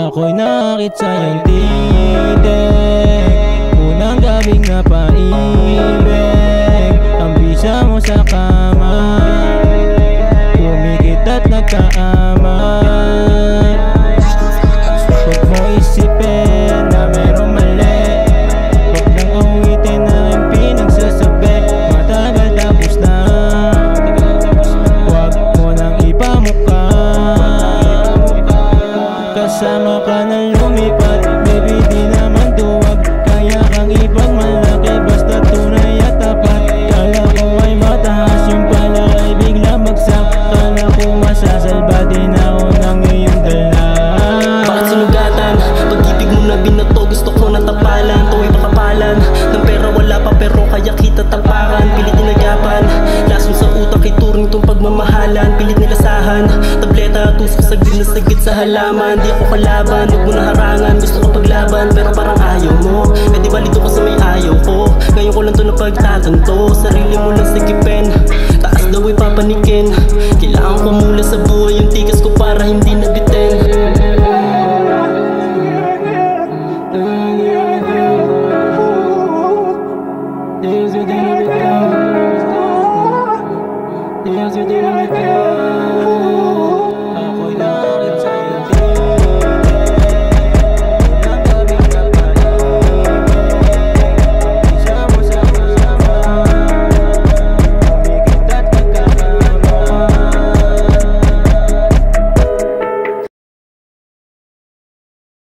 Ako'y nakit sa'yong titig, unang gabing napaibig. Ang bisa mo sa kama, kumikit at nagkaamat. Huwag mo isipin na merong mali, huwag nang awitin na ang pinagsasabi. Matagal tapos na, huwag mo nang ipamukha. Kasama ka na lumipat, baby di naman duwag. Kaya kang ipagmalaki basta tunay at tapat. Kala ko ay mataas, yung pala ay bigla bagsak. Kala ko masasalba din ako ng iyong dala. Bakit sinugatan? Pag-ibig mo na binato, gusto ko na tapalan. Tuwa'y pakapalan ng pera wala pa pero kaya kita tampakan. Pilit inagapan, lason sa utak ituring itong pagmamahalan. Pilit nilasahan, tableta tusok sagid na sagid sa halaman. Di ako kalaban, huwag mo na harangan. Gusto ko paglaban pero parang ayaw mo. Eh di balito ko sa may ayaw ko. Ngayon ko lang to napagtatanto, sarili mo lang sikipin, taas daw ay papanikin. Kailangan ko mula sa buhay yung tigas ko para hindi nabitin.